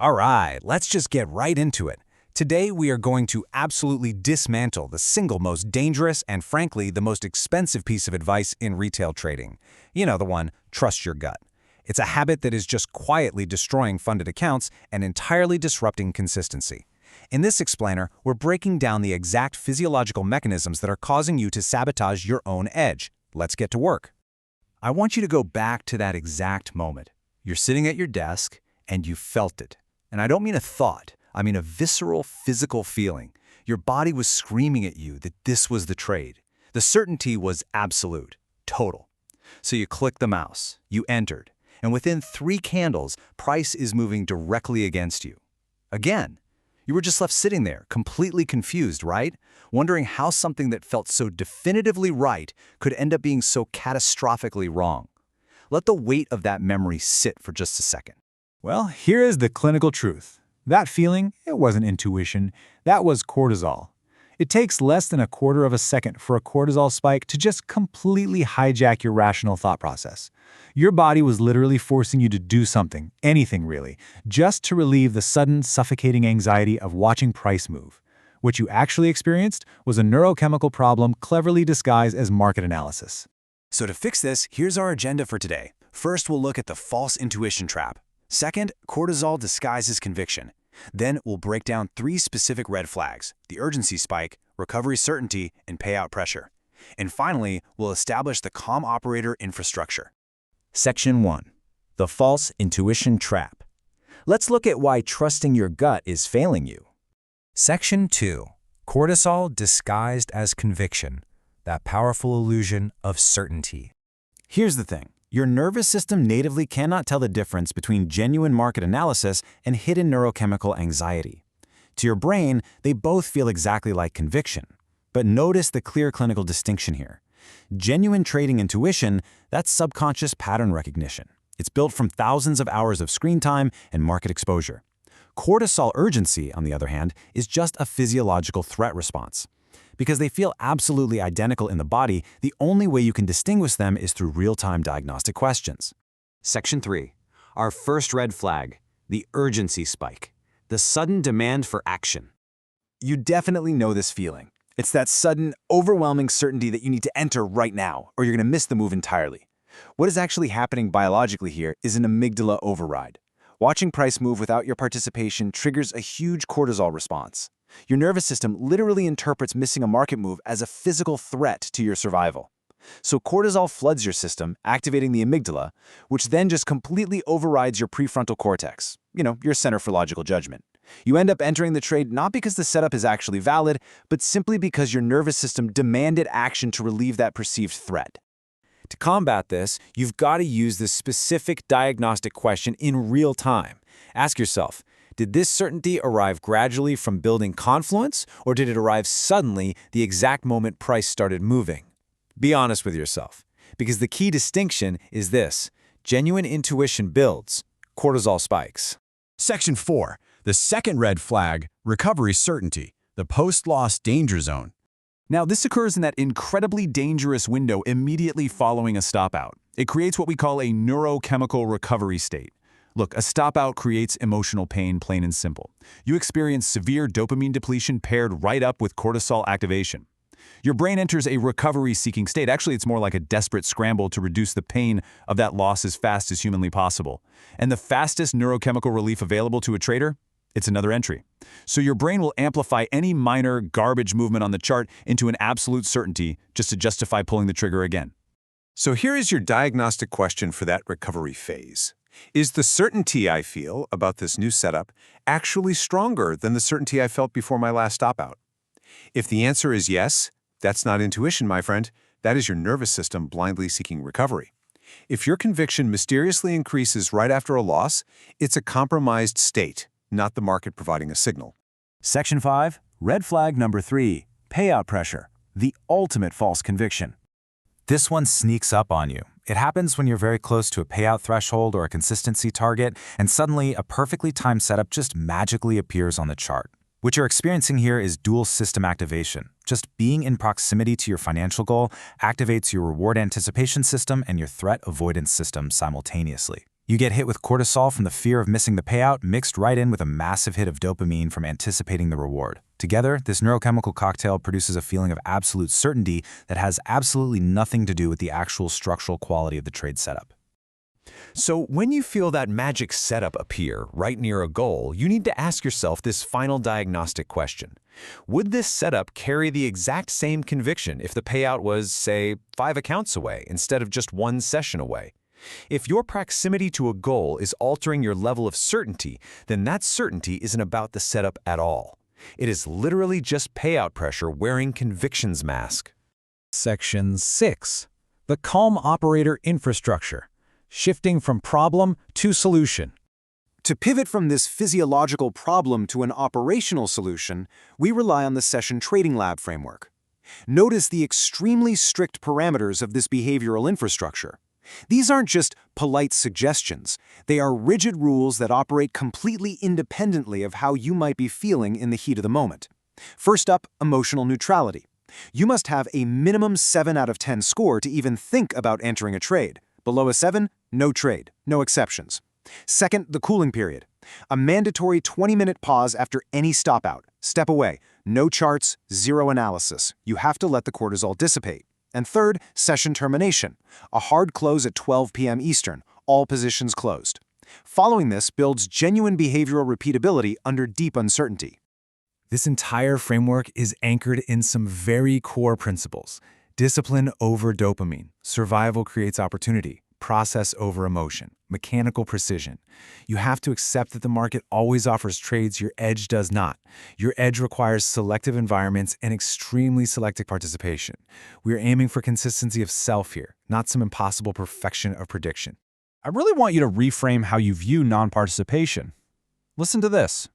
All right, let's just get right into it. Today, we are going to absolutely dismantle the single most dangerous and, frankly, the most expensive piece of advice in retail trading. You know, the one, trust your gut. It's a habit that is just quietly destroying funded accounts and entirely disrupting consistency. In this explainer, we're breaking down the exact physiological mechanisms that are causing you to sabotage your own edge. Let's get to work. I want you to go back to that exact moment. You're sitting at your desk, and you felt it. And I don't mean a thought. I mean a visceral, physical feeling. Your body was screaming at you that this was the trade. The certainty was absolute, total. So you click the mouse, you entered, and within 3 candles, price is moving directly against you. Again, you were just left sitting there, completely confused, right? Wondering how something that felt so definitively right could end up being so catastrophically wrong. Let the weight of that memory sit for just a second. Well, here is the clinical truth. That feeling, it wasn't intuition, that was cortisol. It takes less than a quarter of a second for a cortisol spike to just completely hijack your rational thought process. Your body was literally forcing you to do something, anything really, just to relieve the sudden, suffocating anxiety of watching price move. What you actually experienced was a neurochemical problem cleverly disguised as market analysis. So to fix this, here's our agenda for today. First, we'll look at the false intuition trap. Second, cortisol disguises conviction. Then we'll break down 3 specific red flags: the urgency spike, recovery certainty, and payout pressure. And finally, we'll establish the calm operator infrastructure. Section 1. The false intuition trap. Let's look at why trusting your gut is failing you. Section 2. Cortisol disguised as conviction. That powerful illusion of certainty. Here's the thing. Your nervous system natively cannot tell the difference between genuine market analysis and hidden neurochemical anxiety. To your brain, they both feel exactly like conviction. But notice the clear clinical distinction here. Genuine trading intuition, that's subconscious pattern recognition. It's built from thousands of hours of screen time and market exposure. Cortisol urgency, on the other hand, is just a physiological threat response. Because they feel absolutely identical in the body, the only way you can distinguish them is through real-time diagnostic questions. Section 3. Our first red flag, the urgency spike, the sudden demand for action. You definitely know this feeling. It's that sudden, overwhelming certainty that you need to enter right now, or you're going to miss the move entirely. What is actually happening biologically here is an amygdala override. Watching price move without your participation triggers a huge cortisol response. Your nervous system literally interprets missing a market move as a physical threat to your survival. So cortisol floods your system, activating the amygdala, which then just completely overrides your prefrontal cortex, your center for logical judgment. You end up entering the trade not because the setup is actually valid, but simply because your nervous system demanded action to relieve that perceived threat. To combat this, you've got to use this specific diagnostic question in real time. Ask yourself, did this certainty arrive gradually from building confluence, or did it arrive suddenly the exact moment price started moving? Be honest with yourself, because the key distinction is this: genuine intuition builds, cortisol spikes. Section 4. The second red flag, recovery certainty, the post-loss danger zone. Now, this occurs in that incredibly dangerous window immediately following a stop-out. It creates what we call a neurochemical recovery state. Look, a stop-out creates emotional pain, plain and simple. You experience severe dopamine depletion paired right up with cortisol activation. Your brain enters a recovery-seeking state. Actually, it's more like a desperate scramble to reduce the pain of that loss as fast as humanly possible. And the fastest neurochemical relief available to a trader? It's another entry. So your brain will amplify any minor garbage movement on the chart into an absolute certainty just to justify pulling the trigger again. So here is your diagnostic question for that recovery phase. Is the certainty I feel about this new setup actually stronger than the certainty I felt before my last stop-out? If the answer is yes, that's not intuition, my friend. That is your nervous system blindly seeking recovery. If your conviction mysteriously increases right after a loss, it's a compromised state, not the market providing a signal. Section 5. Red flag number 3. Payout pressure. The ultimate false conviction. This one sneaks up on you. It happens when you're very close to a payout threshold or a consistency target, and suddenly a perfectly timed setup just magically appears on the chart. What you're experiencing here is dual system activation. Just being in proximity to your financial goal activates your reward anticipation system and your threat avoidance system simultaneously. You get hit with cortisol from the fear of missing the payout, mixed right in with a massive hit of dopamine from anticipating the reward. Together, this neurochemical cocktail produces a feeling of absolute certainty that has absolutely nothing to do with the actual structural quality of the trade setup. So when you feel that magic setup appear right near a goal, you need to ask yourself this final diagnostic question. Would this setup carry the exact same conviction if the payout was, say, 5 accounts away instead of just 1 session away? If your proximity to a goal is altering your level of certainty, then that certainty isn't about the setup at all. It is literally just payout pressure wearing conviction's mask. Section 6. The calm operator infrastructure. Shifting from problem to solution. To pivot from this physiological problem to an operational solution, we rely on the Session Trading Lab framework. Notice the extremely strict parameters of this behavioral infrastructure. These aren't just polite suggestions. They are rigid rules that operate completely independently of how you might be feeling in the heat of the moment. First up, emotional neutrality. You must have a minimum 7 out of 10 score to even think about entering a trade. Below a 7, no trade, no exceptions. Second, the cooling period. A mandatory 20-minute pause after any stop out. Step away. No charts, zero analysis. You have to let the cortisol dissipate. And third, session termination. A hard close at 12 p.m. Eastern. All positions closed. Following this builds genuine behavioral repeatability under deep uncertainty. This entire framework is anchored in some very core principles. Discipline over dopamine. Survival creates opportunity. Process over emotion. Mechanical precision. You have to accept that the market always offers trades your edge does not. Your edge requires selective environments and extremely selective participation. We are aiming for consistency of self here, not some impossible perfection of prediction. I really want you to reframe how you view non-participation. Listen to this.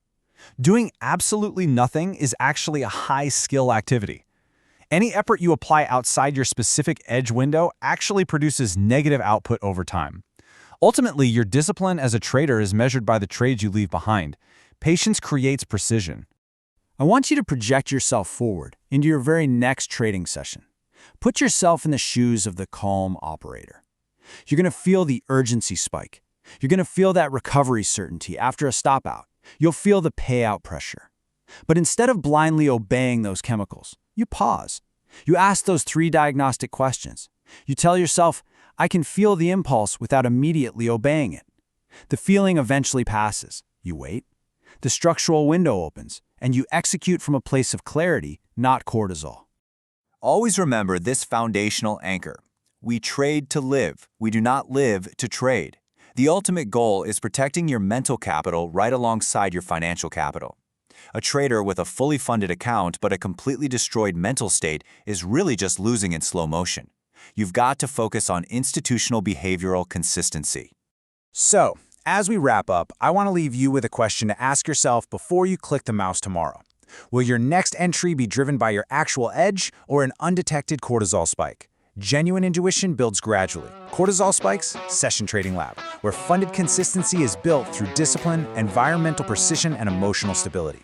Doing absolutely nothing is actually a high-skill activity. Any effort you apply outside your specific edge window actually produces negative output over time. Ultimately, your discipline as a trader is measured by the trades you leave behind. Patience creates precision. I want you to project yourself forward into your very next trading session. Put yourself in the shoes of the calm operator. You're going to feel the urgency spike. You're going to feel that recovery certainty after a stop out. You'll feel the payout pressure. But instead of blindly obeying those chemicals, you pause. You ask those 3 diagnostic questions. You tell yourself, I can feel the impulse without immediately obeying it. The feeling eventually passes. You wait. The structural window opens, and you execute from a place of clarity, not cortisol. Always remember this foundational anchor. We trade to live. We do not live to trade. The ultimate goal is protecting your mental capital right alongside your financial capital. A trader with a fully funded account but a completely destroyed mental state is really just losing in slow motion. You've got to focus on institutional behavioral consistency. So, as we wrap up, I want to leave you with a question to ask yourself before you click the mouse tomorrow. Will your next entry be driven by your actual edge or an undetected cortisol spike? Genuine intuition builds gradually. Cortisol spikes, Session Trading Lab, where funded consistency is built through discipline, environmental precision, and emotional stability.